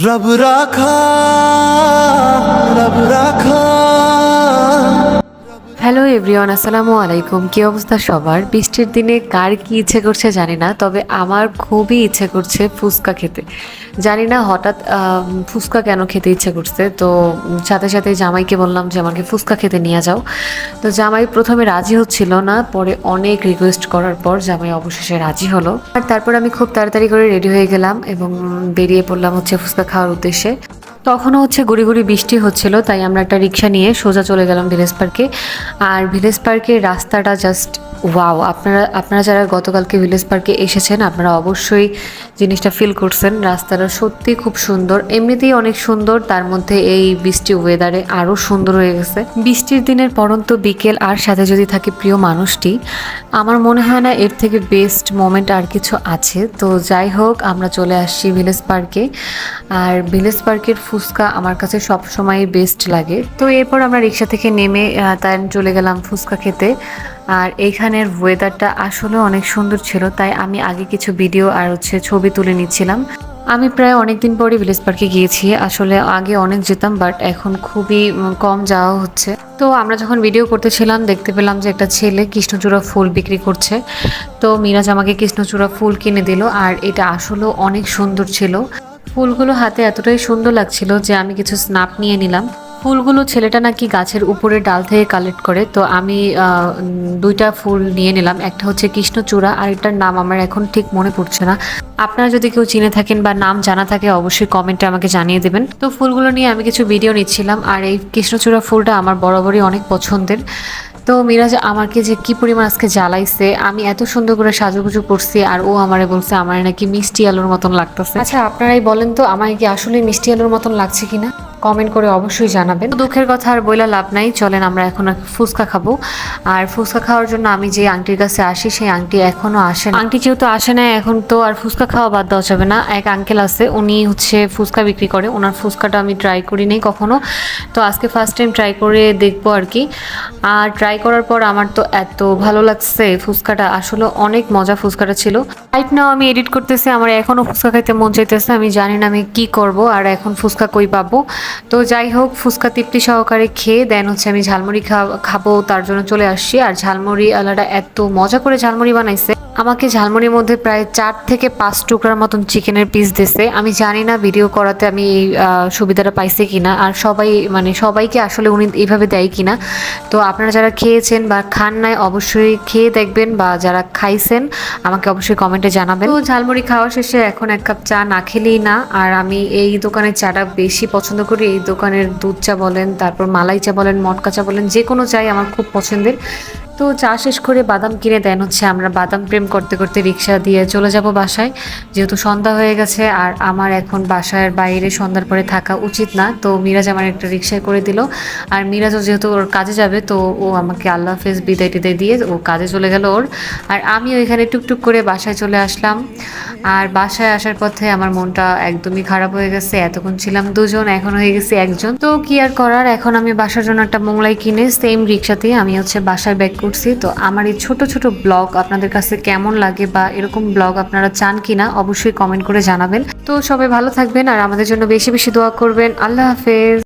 रब राखा रब राखा। হ্যালো এভরিওয়ান, আসসালামু আলাইকুম। কী অবস্থা সবার? বৃষ্টির দিনে কার কি ইচ্ছে করছে জানি না, তবে আমার খুবই ইচ্ছে করছে ফুচকা খেতে। জানি না হঠাৎ ফুচকা কেন খেতে ইচ্ছে করছে, তো সাথে সাথে জামাইকে বললাম যে আমাকে ফুচকা খেতে নিয়ে যাও। তো জামাই প্রথমে রাজি হচ্ছিল না, পরে অনেক রিকোয়েস্ট করার পর জামাই অবশেষে রাজি হলো। আর তারপর আমি খুব তাড়াতাড়ি করে রেডি হয়ে গেলাম এবং বেরিয়ে পড়লাম হচ্ছে ফুচকা খাওয়ার উদ্দেশ্যে। তখনও হচ্ছে গুড়ি গুড়ি বৃষ্টি হচ্ছিল, তাই আমরা একটা রিক্সা নিয়ে সোজা চলে গেলাম ভিলেজ পার্কে। আর ভিলেজ পার্কের রাস্তাটা জাস্ট ওয়াও। আপনারা যারা গতকালকে ভিলেজ পার্কে এসেছেন আপনারা অবশ্যই জিনিসটা ফিল করছেন। রাস্তাটা সত্যি খুব সুন্দর, এমনিতেই অনেক সুন্দর, তার মধ্যে এই বৃষ্টি ওয়েদারে আরও সুন্দর হয়ে গেছে। বৃষ্টির দিনের পরন্ত বিকেল আর সাথে যদি থাকে প্রিয় মানুষটি, আমার মনে হয় না এর থেকে বেস্ট মোমেন্ট আর কিছু আছে। তো যাই হোক, আমরা চলে আসছি ভিলেজ পার্কে। আর ভিলেজ পার্কের ফুচকা আমার কাছে সব সময় বেস্ট লাগে। তো এরপর আমরা রিক্সা থেকে নেমে তাই চলে গেলাম ফুচকা খেতে। আর এইখানের ওয়েদারটা আসলে অনেক সুন্দর ছিল, তাই আমি আগে কিছু ভিডিও আর হচ্ছে ছবি তুলে নিচ্ছিলাম। আমি প্রায় অনেক দিন পরে ভিলেজ পার্কে গিয়েছি। আসলে আগে অনেক যেতাম, বাট এখন খুবই কম যাওয়া হচ্ছে। তো আমরা যখন ভিডিও করতেছিলাম দেখতে পেলাম যে একটা ছেলে কৃষ্ণচূড়া ফুল বিক্রি করছে। তো মিরাজ আমাকে কৃষ্ণচূড়া ফুল কিনে দিল, আর এটা আসলেও অনেক সুন্দর ছিল। ফুলগুলো হাতে এতটাই সুন্দর লাগছিল যে আমি কিছু স্ন্যাপ নিয়ে নিলাম। ফুলগুলো ছেলেটা নাকি গাছের উপরে ডাল থেকে কালেক্ট করে, তো আমি দুইটা ফুল নিয়ে নিলাম। একটা হচ্ছে কৃষ্ণচূড়া, আর এটার নাম আমার এখন ঠিক মনে পড়ছে না। আপনারা যদি কেউ চিনে থাকেন বা নাম জানা থাকে অবশ্যই কমেন্টে আমাকে জানিয়ে দেবেন। তো ফুলগুলো নিয়ে আমি কিছু ভিডিও নিচ্ছিলাম, আর এই কৃষ্ণচূড়া ফুলটা আমার বরাবরই অনেক পছন্দের। তো মিরাজ আমাকে যে কি পরিমাণ আজকে জ্বালাইছে, আমি এত সুন্দর করে সাজুগুজু করছি আর ও আমারে বলছে আমার নাকি মিষ্টি আলুর মতন লাগতেছে। আচ্ছা আপনারাই বলেন তো আমার কি আসলে মিষ্টি আলুর মতন লাগছে কিনা, কমেন্ট করে অবশ্যই জানাবেন। দুঃখের কথা আর বইলা লাভ নাই, চলেন আমরা এখন ফুচকা খাবো। আর ফুচকা খাওয়ার জন্য আমি যে আংটির কাছে আসি সেই আংটি এখনো আসে না। আংটি যেহেতু আসে না এখন, তো আর ফুচকা খাওয়া বাদ দেওয়া যাবে না। এক আঙ্কেল আছে, উনি হচ্ছে ফুচকা বিক্রি করে, ওনার ফুচকাটা আমি ট্রাই করি নাই কখনো, তো আজকে ফার্স্ট টাইম ট্রাই করে দেখবো আর কি। আর ট্রাই করার পর আমার তো এত ভালো লাগছে ফুচকাটা, আসলে অনেক মজা ফুচকাটা ছিল। রাইট নাও আমি এডিট করতেছি, আমার এখনও ফুচকা খাইতে মন চাইতেছে, আমি জানি না আমি কি করব আর এখন ফুচকা কই পাবো। তো যাই হোক, ফুচকা তৃপ্তি সহকারে খেয়ে দেন হচ্ছে আমি ঝালমুড়ি খাবো, তার জন্য চলে আসছি। আর ঝালমুড়ি আলাদা এত মজা করে ঝালমুড়ি বানাইছে, আমাকে ঝালমুড়ির মধ্যে প্রায় 4 থেকে 5 টুকরার মতন চিকেনের পিস দিছে। আমি জানি না ভিডিও করাতে আমি এই সুবিধাটা পাইছি কিনা, আর সবাইকে আসলে উনি এইভাবে দেয় কিনা। তো আপনারা যারা খেয়েছেন বা খান নাই অবশ্যই খেয়ে দেখবেন, বা যারা খাইছেন আমাকে অবশ্যই কমেন্টে জানাবেন। তো ঝালমুড়ি খাওয়া শেষে এখন এক কাপ চা না খেলেই না। আর আমি এই দোকানের চাটা বেশি পছন্দ করি। এই দোকানের দুধ চা বলেন, তারপর মালাই চা বলেন, মটকা চা বলেন, যে কোনো চাই আমার খুব পছন্দের। তো চা শেষ করে বাদাম কিনে দেন হচ্ছে, আমরা বাদাম প্রেম করতে করতে রিক্সা দিয়ে চলে যাব বাসায়, যেহেতু সন্ধ্যা হয়ে গেছে। আর আমার এখন বাসার বাইরে সন্ধ্যার পরে থাকা উচিত না, তো মিরাজ আমার একটা রিক্সায় করে দিল। আর মিরাজও যেহেতু ওর কাজে যাবে, তো ও আমাকে আল্লাহ হাফেজ বিদায় টিদায় দিয়ে ও কাজে চলে গেল ওর। আর আমি ওইখানে টুকটুক করে বাসায় চলে আসলাম। আর বাসায় আসার পথে আমার মনটা একদমই খারাপ হয়ে গেছে। এতক্ষণ ছিলাম দুজন, এখন হয়ে গেছে একজন। তো কি আর করার, এখন আমি বাসার জন্য একটা মোংলাই কিনে সেম রিক্সাতেই আমি হচ্ছে বাসায় ব্যাক করছি। তো আমার এই ছোট ছোট ব্লগ আপনাদের কাছে কেমন লাগে, বা এরকম ব্লগ আপনারা চান কিনা অবশ্যই কমেন্ট করে জানাবেন। তো সবাই ভালো থাকবেন আর আমাদের জন্য বেশি বেশি দোয়া করবেন। আল্লাহ হাফেজ।